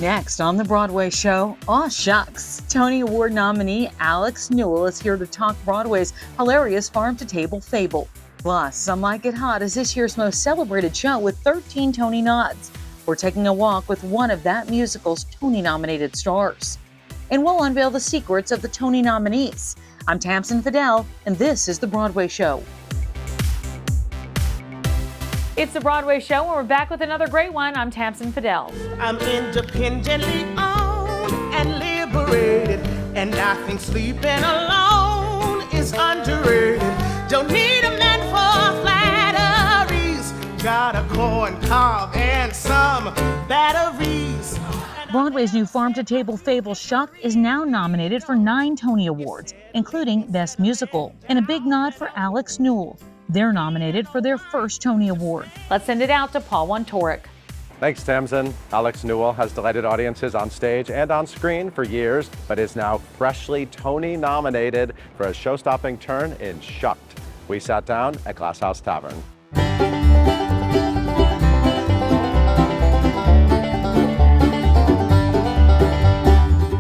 Next on the Broadway show, Aw Shucks! Tony Award nominee Alex Newell is here to talk Broadway's hilarious farm-to-table fable. Plus, Some Like It Hot is this year's most celebrated show with 13 Tony nods. We're taking a walk with one of that musical's Tony-nominated stars. And we'll unveil the secrets of the Tony nominees. I'm Tamsen Fidel, and this is The Broadway Show. It's The Broadway Show, and we're back with another great one. I'm Tamsen Fidel. I'm independently owned and liberated, and I think sleeping alone is underrated. Don't need a man for flatteries, got a corn cob and some batteries. Broadway's new farm-to-table fable Shuck is now nominated for 9 Tony Awards, including Best Musical, and a big nod for Alex Newell. They're nominated for their first Tony Award. Let's send it out to Paul Wontorek. Thanks, Tamsen. Alex Newell has delighted audiences on stage and on screen for years, but is now freshly Tony nominated for a show-stopping turn in Shucked. We sat down at Glass House Tavern.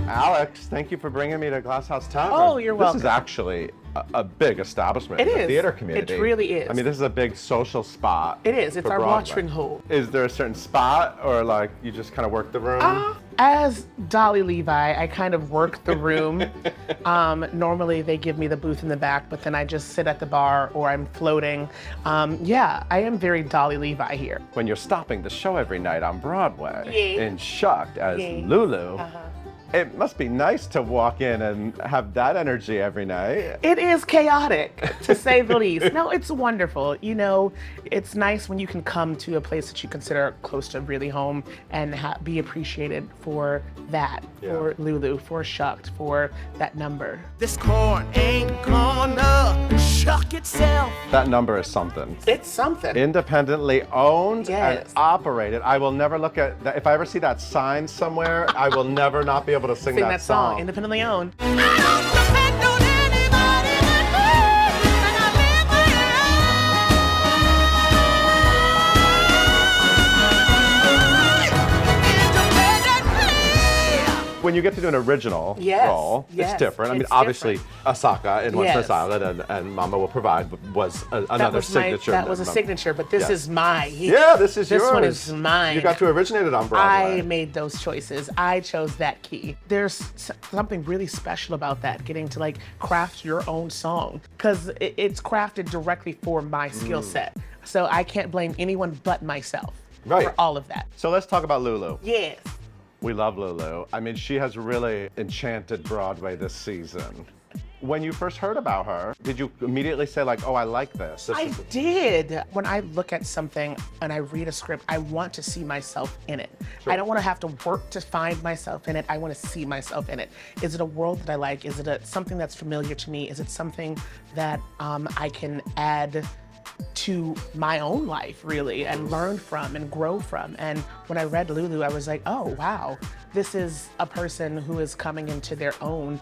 Alex, thank you for bringing me to Glass House Tavern. Oh, you're welcome. This is actually a big establishment It in the is. theater community. It really is. I mean, this is a big social spot. It is. It's for our Broadway. watering hole. Is there a certain spot, or like you just kind of work the room? As Dolly Levi, I kind of work the room. Normally they give me the booth in the back, but then I just sit at the bar or I'm floating. Yeah, I am very Dolly Levi here. When you're stopping the show every night on Broadway Yeah. in Shucked as Yeah. Lulu, it must be nice to walk in and have that energy every night. It is chaotic, to say the least. No, it's wonderful. You know, it's nice when you can come to a place that you consider close to really home and be appreciated for that, for Lulu, for Shucked, for that number. This corn ain't gonna shuck itself. That number is something. It's something. Independently owned and Yes. operated. I will never look at that. If I ever see that sign somewhere, I will never not be able to sing That song, independently owned. When you get to do an original Yes, role, yes, it's different. I mean, it's obviously, different. Asaka in Once Yes. Island and Mama Will Provide was another That was signature. that was a signature, but this is mine. Yeah, this is yours. This one is mine. You got to originate it on Broadway. I made those choices. I chose that key. There's something really special about that, getting to like craft your own song, because it's crafted directly for my skill set. So I can't blame anyone but myself for all of that. So let's talk about Lulu. Yes. We love Lulu. I mean, she has really enchanted Broadway this season. When you first heard about her, did you immediately say like, oh, I like this? I did. When I look at something and I read a script, I want to see myself in it. Sure. I don't want to have to work to find myself in it. I want to see myself in it. Is it a world that I like? Is it something that's familiar to me? Is it something that I can add to my own life, really, and learn from and grow from? And when I read Lulu, I was like, oh, wow, this is a person who is coming into their own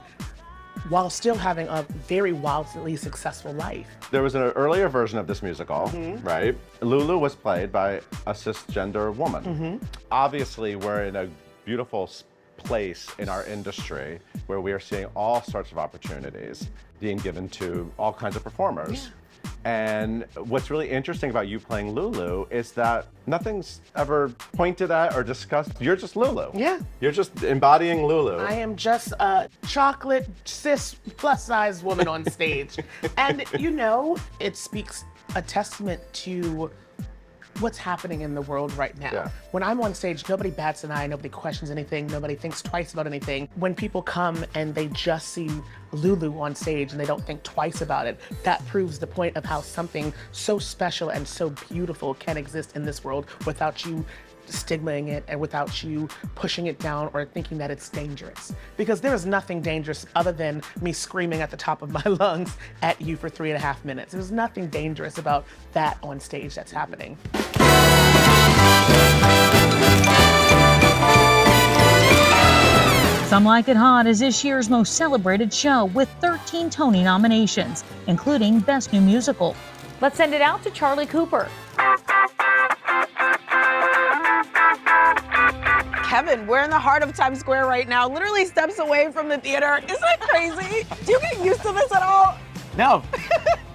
while still having a very wildly successful life. There was an earlier version of this musical, right? Lulu was played by a cisgender woman. Obviously, we're in a beautiful place in our industry where we are seeing all sorts of opportunities being given to all kinds of performers. And what's really interesting about you playing Lulu is that nothing's ever pointed at or discussed. You're just Lulu. Yeah. You're just embodying Lulu. I am just a chocolate, cis, plus-size woman on stage. And, you know, it speaks a testament to what's happening in the world right now. Yeah. When I'm on stage, nobody bats an eye, nobody questions anything, nobody thinks twice about anything. When people come and they just see Lulu on stage and they don't think twice about it, that proves the point of how something so special and so beautiful can exist in this world without you stigmaing it and without you pushing it down or thinking that it's dangerous. Because there is nothing dangerous other than me screaming at the top of my lungs at you for 3.5 minutes. There's nothing dangerous about that on stage that's happening. Some Like It Hot is this year's most celebrated show with 13 Tony nominations, including Best New Musical. Let's send it out to Charlie Cooper. Kevin, we're in the heart of Times Square right now, literally steps away from the theater. Isn't that crazy? Do you get used to this at all? No,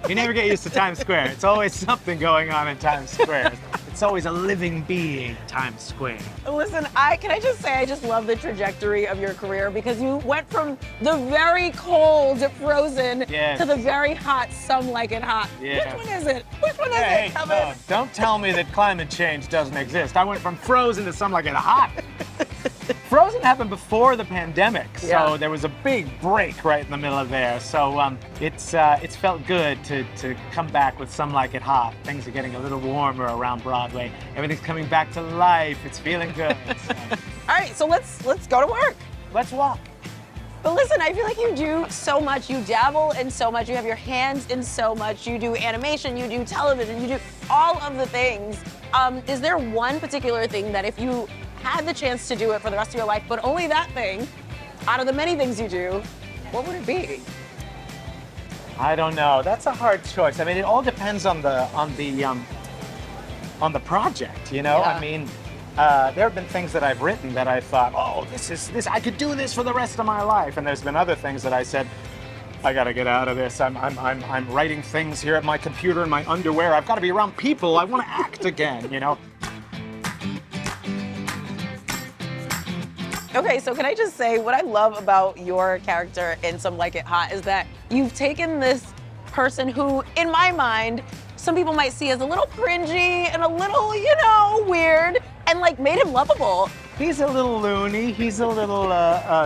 you never get used to Times Square. It's always something going on in Times Square. It's always a living being, Times Square. Listen, can I just say I just love the trajectory of your career because you went from the very cold Frozen Yes. to the very hot Some Like It Hot. Yeah. Which one is it? Which one is Hey, it, Kevin? no, don't tell me that climate change doesn't exist. I went from Frozen to Some Like It Hot. Frozen happened before the pandemic, so Yeah. there was a big break right in the middle of there. So it's felt good to come back with Some Like It Hot. Things are getting a little warmer around Broadway. Everything's coming back to life. It's feeling good. So, All right, so let's go to work. let's walk. But listen, I feel like you do so much. You dabble in so much. You have your hands in so much. You do animation, you do television, you do all of the things. Is there one particular thing that if you had the chance to do it for the rest of your life, but only that thing, out of the many things you do, what would it be? I don't know. That's a hard choice. I mean, it all depends on the project. You know, Yeah. I mean, there have been things that I've written that I thought, oh, this. I could do this for the rest of my life. And there's been other things that I said, I gotta get out of this. I'm writing things here at my computer in my underwear. I've got to be around people. I want to act again. You know. Okay, so can I just say what I love about your character in Some Like It Hot is that you've taken this person who, in my mind, some people might see as a little cringy and a little, weird, and like made him lovable. He's a little loony. He's a little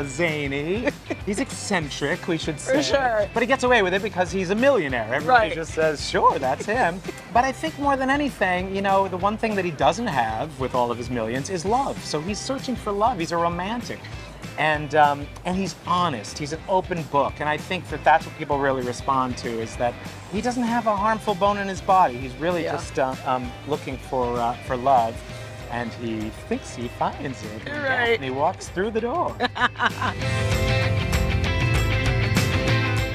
zany. He's eccentric, we should say. For sure. But he gets away with it because he's a millionaire. Everybody Right. just says, sure, that's him. But I think more than anything, the one thing that he doesn't have with all of his millions is love. So he's searching for love. He's a romantic. And he's honest. He's an open book. And I think that that's what people really respond to is that he doesn't have a harmful bone in his body. He's really just looking for love. And he thinks he finds it. Right. And he walks through the door.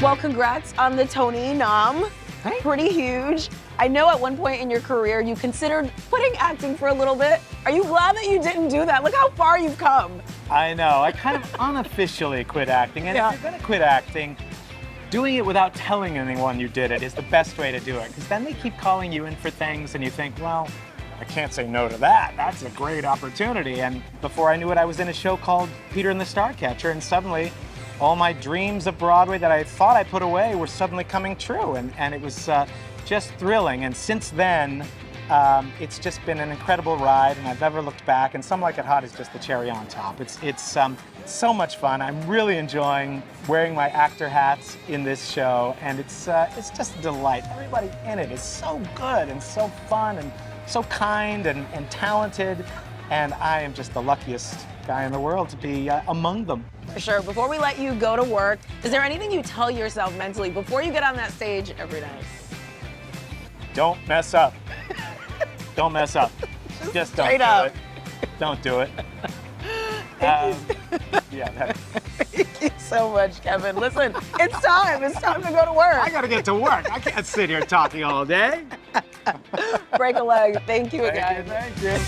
Well, congrats on the Tony nom. Thank you. Pretty huge. I know at one point in your career you considered quitting acting for a little bit. Are you glad that you didn't do that? Look how far you've come. I know. I kind of unofficially quit acting. And Yeah. if you're going to quit acting, doing it without telling anyone you did it is the best way to do it. Because then they keep calling you in for things and you think, well, I can't say no to that. That's a great opportunity. And before I knew it, I was in a show called Peter and the Starcatcher. And suddenly, all my dreams of Broadway that I thought I put away were suddenly coming true. And it was just thrilling. And since then, it's just been an incredible ride, and I've never looked back. And Some Like It Hot is just the cherry on top. It's so much fun. I'm really enjoying wearing my actor hats in this show, and it's just a delight. Everybody in it is so good and so fun and so kind and talented, and I am just the luckiest guy in the world to be among them. For sure. Before we let you go to work, is there anything you tell yourself mentally before you get on that stage every night? Don't mess up. Don't mess up. Just don't straight do up. it. Don't do it. Yeah. Thank you so much, Kevin. Listen, it's time. It's time to go to work. I gotta get to work. I can't sit here talking all day. Break a leg. Thank you again. Thank you.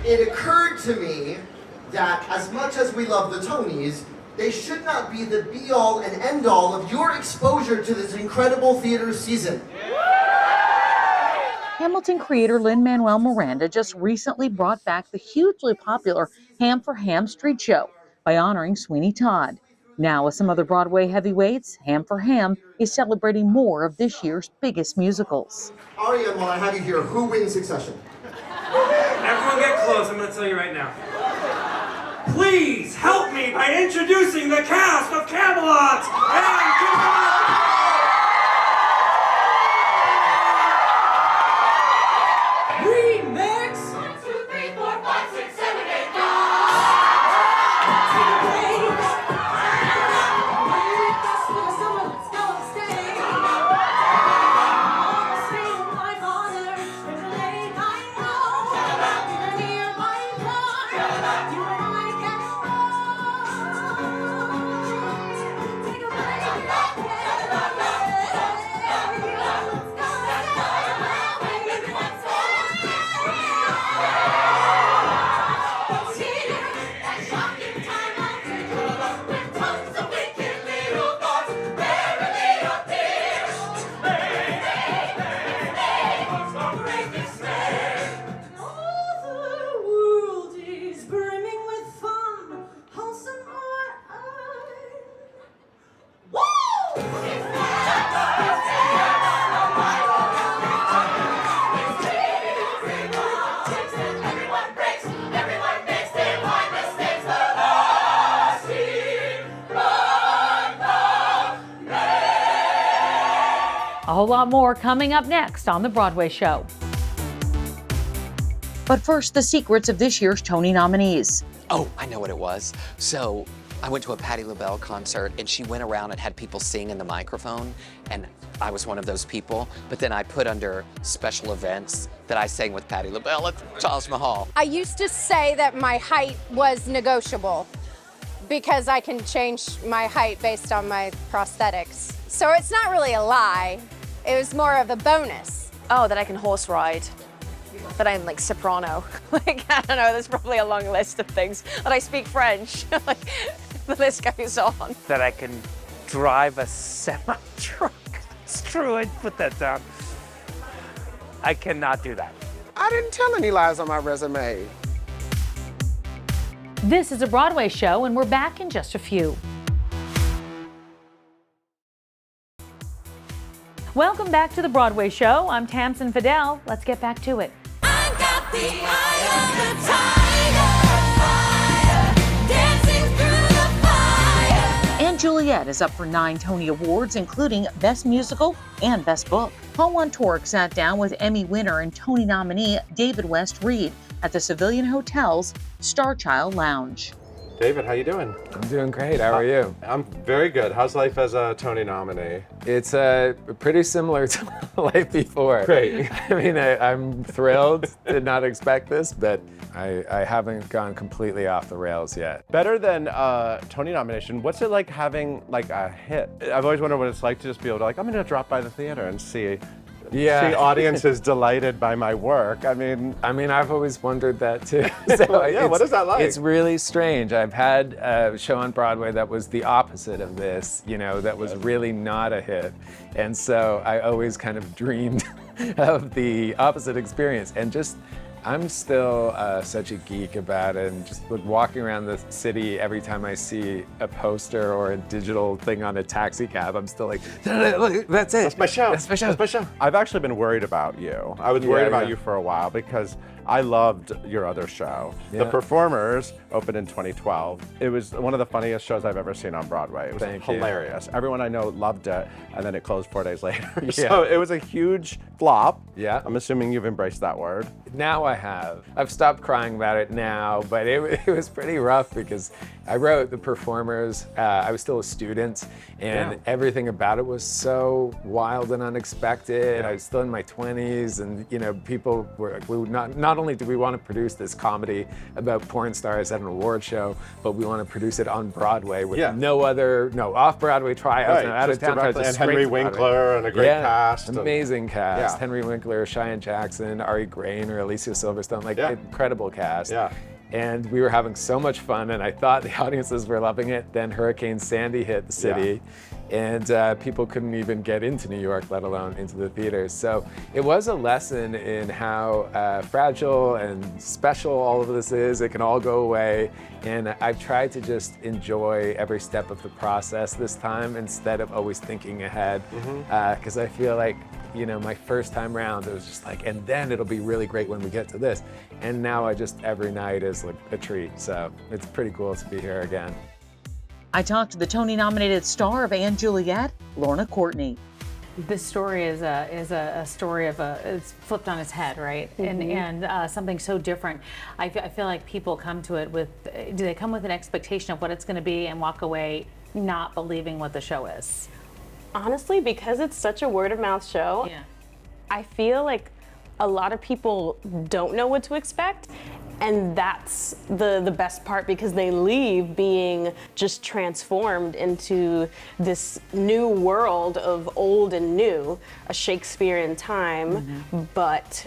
It occurred to me that as much as we love the Tonys, they should not be the be-all and end-all of your exposure to this incredible theater season. Hamilton creator Lin-Manuel Miranda just recently brought back the hugely popular Ham for Ham Street Show by honoring Sweeney Todd. Now, with some other Broadway heavyweights, Ham for Ham is celebrating more of this year's biggest musicals. Ariane, while I have you here, who wins Succession? Everyone get close, I'm gonna tell you right now. Please help me by introducing the cast of Camelot and Remix! 1, 2, 3, 4, 5, 6, 7, 8, 9. Take a break. A whole lot more coming up next on The Broadway Show. But first, the secrets of this year's Tony nominees. Oh, I know what it was. So I went to a Patti LaBelle concert and she went around and had people sing in the microphone, and I was one of those people. But then I put under special events that I sang with Patti LaBelle at Taj Mahal. I used to say that my height was negotiable because I can change my height based on my prosthetics. So it's not really a lie. It was more of a bonus. Oh, that I can horse ride. That I'm like soprano. Like, I don't know, there's probably a long list of things. That I speak French. Like, the list goes on. That I can drive a semi-truck. It's true, I'd put that down. I cannot do that. I didn't tell any lies on my resume. This is a Broadway show, and we're back in just a few. Welcome back to the Broadway show. I'm Tamsin Fidel. Let's get back to it. And Juliet is up for 9 Tony Awards, including Best Musical and Best Book. Paul Wontorek sat down with Emmy winner and Tony nominee David West Reed at the Civilian Hotel's Starchild Lounge. David, how you doing? I'm doing great. How are you? I'm very good. How's life as a Tony nominee? It's pretty similar to life before. Great. I mean, I'm thrilled. Did not expect this, but I haven't gone completely off the rails yet. Better than Tony nomination, what's it like having like a hit? I've always wondered what it's like to just be able to like, I'm gonna drop by the theater and see audiences delighted by my work. I mean, I've always wondered that too. So yeah, what is that like? It's really strange. I've had a show on Broadway that was the opposite of this, that was really not a hit. And so I always kind of dreamed of the opposite experience. And I'm still such a geek about it, and just walking around the city every time I see a poster or a digital thing on a taxi cab, I'm still like, look, that's it. That's my show. That's my show. That's my show. I've actually been worried about you. I was worried about you for a while because I loved your other show. Yeah. The Performers opened in 2012. It was one of the funniest shows I've ever seen on Broadway. It was hilarious. Everyone I know loved it, and then it closed 4 days later. So it was a huge flop. Yeah. I'm assuming you've embraced that word. Now I have. I've stopped crying about it now, but it was pretty rough because I wrote The Performers. I was still a student, and everything about it was so wild and unexpected. I was still in my 20s, and people were like, not only do we want to produce this comedy about porn stars at an award show, but we want to produce it on Broadway with no off-Broadway tryouts, no out-of-town tryouts. And Henry Winkler and a great cast. Amazing cast. Henry Winkler, Cheyenne Jackson, Ari Grainer, Alicia Silverstone, incredible cast. Yeah. And we were having so much fun, and I thought the audiences were loving it. Then Hurricane Sandy hit the city, and people couldn't even get into New York, let alone into the theaters. So it was a lesson in how fragile and special all of this is. It can all go away, and I've tried to just enjoy every step of the process this time instead of always thinking ahead, because I feel like my first time around, it was just like, and then it'll be really great when we get to this. And now every night is like a treat. So it's pretty cool to be here again. I talked to the Tony-nominated star of & Juliet, Lorna Courtney. This story is a story of it's flipped on its head, right? And something so different. I feel like people come to it do they come with an expectation of what it's going to be and walk away not believing what the show is? Honestly, because it's such a word of mouth show, I feel like a lot of people don't know what to expect. And that's the best part, because they leave being just transformed into this new world of old and new, a Shakespearean time, but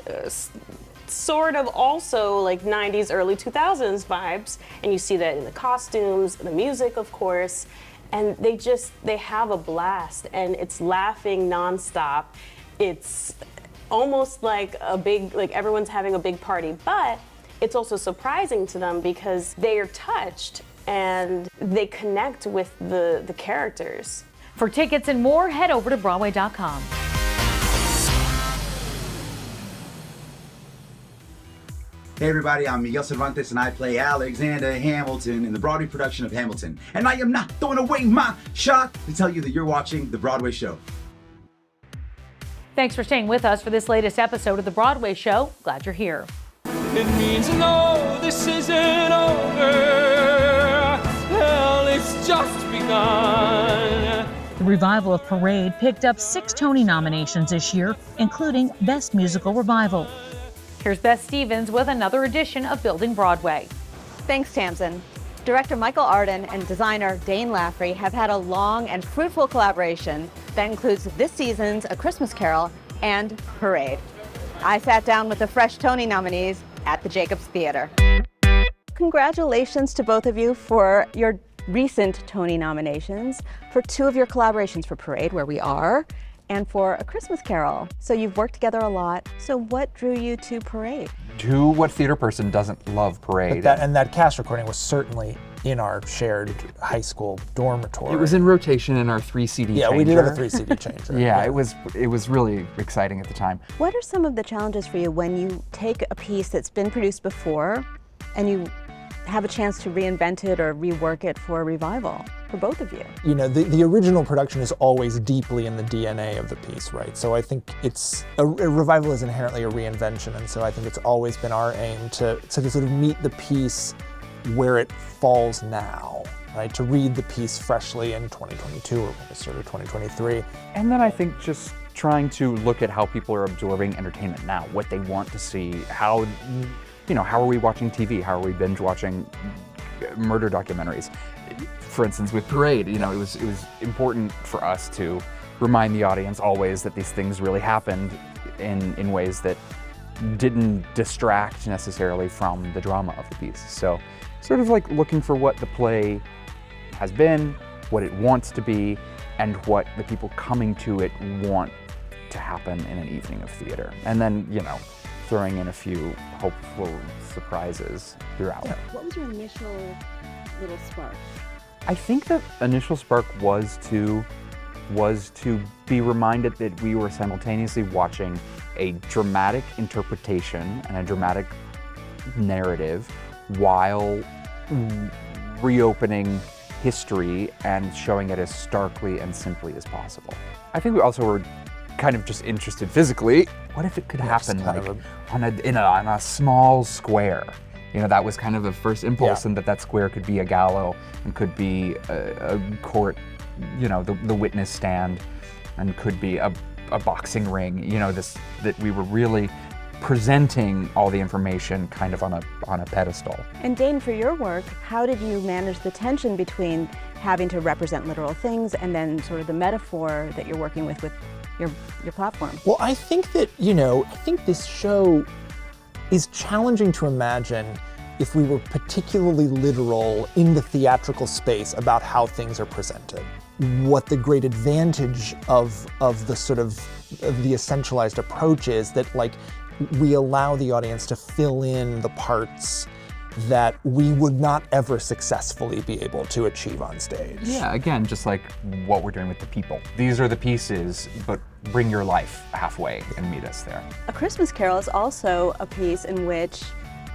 sort of also like 90s, early 2000s vibes. And you see that in the costumes, the music, of course. And they have a blast, and it's laughing nonstop. It's almost like everyone's having a big party, but it's also surprising to them because they are touched and they connect with the characters. For tickets and more, head over to Broadway.com. Hey everybody, I'm Miguel Cervantes and I play Alexander Hamilton in the Broadway production of Hamilton. And I am not throwing away my shot to tell you that you're watching The Broadway Show. Thanks for staying with us for this latest episode of The Broadway Show. Glad you're here. It means no, this isn't over. Hell, it's just begun. The revival of Parade picked up 6 Tony nominations this year, including Best Musical Revival. Here's Beth Stevens with another edition of Building Broadway. Thanks, Tamsin. Director Michael Arden and designer Dane Laffrey have had a long and fruitful collaboration that includes this season's A Christmas Carol and Parade. I sat down with the fresh Tony nominees at the Jacobs Theater. Congratulations to both of you for your recent Tony nominations, for 2 of your collaborations, for Parade, Where We Are, and for A Christmas Carol. So you've worked together a lot. So what drew you to Parade? What theater person doesn't love Parade? And that cast recording was certainly in our shared high school dormitory. It was in rotation in our 3 CD changer. Yeah, we did have a 3 CD changer. Yeah, it was really exciting at the time. What are some of the challenges for you when you take a piece that's been produced before and you have a chance to reinvent it or rework it for a revival, for both of you? You know, the original production is always deeply in the DNA of the piece, right? So I think it's, a revival is inherently a reinvention, and so I think it's always been our aim to sort of meet the piece where it falls now, right? To read the piece freshly in 2022 or sort of 2023. And then I think just trying to look at how people are absorbing entertainment now, what they want to see, how are we watching TV? How are we binge watching murder documentaries? For instance, with Parade, it was important for us to remind the audience always that these things really happened in ways that didn't distract necessarily from the drama of the piece. So sort of like looking for what the play has been, what it wants to be, and what the people coming to it want to happen in an evening of theater. And then, throwing in a few hopeful surprises throughout. Yeah. What was your initial little spark? I think the initial spark was to be reminded that we were simultaneously watching a dramatic interpretation and a dramatic narrative while reopening history and showing it as starkly and simply as possible. I think we also were kind of just interested physically. What if it could happen on a small square? That was kind of the first impulse, and that square could be a gallows and could be a court, the witness stand, and could be a boxing ring. That we were really presenting all the information kind of on a pedestal. And Dane, for your work, how did you manage the tension between having to represent literal things and then sort of the metaphor that you're working with your platform? Well, I think that, I think this show is challenging to imagine if we were particularly literal in the theatrical space about how things are presented. What the great advantage of the sort of the essentialized approach is that we allow the audience to fill in the parts that we would not ever successfully be able to achieve on stage. Yeah, again, just like what we're doing with the people. These are the pieces, but bring your life halfway and meet us there. A Christmas Carol is also a piece in which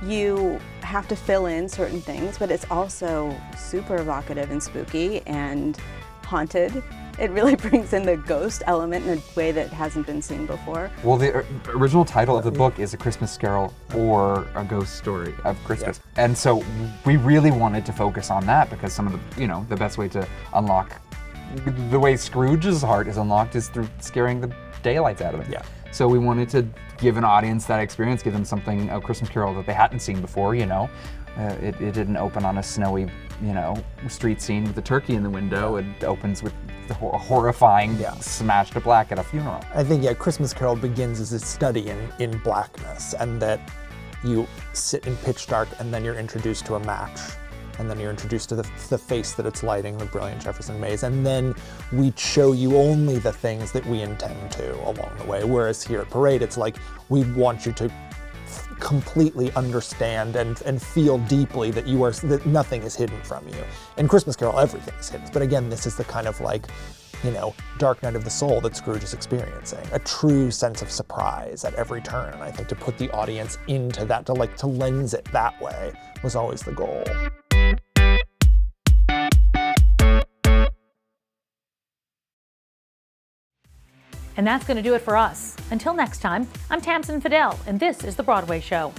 you have to fill in certain things, but it's also super evocative and spooky and haunted. It really brings in the ghost element in a way that hasn't been seen before. Well, the original title of the book is A Christmas Carol or A Ghost Story of Christmas. Yeah. And so we really wanted to focus on that because some of the best way to unlock the way Scrooge's heart is unlocked is through scaring the daylights out of it. Yeah. So we wanted to give an audience that experience, give them something, a Christmas Carol that they hadn't seen before, It didn't open on a snowy, street scene with a turkey in the window. It opens with a horrifying smash to black at a funeral. I think, Christmas Carol begins as a study in blackness, and that you sit in pitch dark and then you're introduced to a match. And then you're introduced to the face that it's lighting, the brilliant Jefferson Maze. And then we show you only the things that we intend to along the way. Whereas here at Parade, it's like we want you to completely understand and feel deeply that that nothing is hidden from you. In Christmas Carol, everything is hidden. But again, this is the kind of dark night of the soul that Scrooge is experiencing. A true sense of surprise at every turn. And I think to put the audience into that, to lens it that way was always the goal. And that's going to do it for us. Until next time, I'm Tamsin Fidel, and this is The Broadway Show.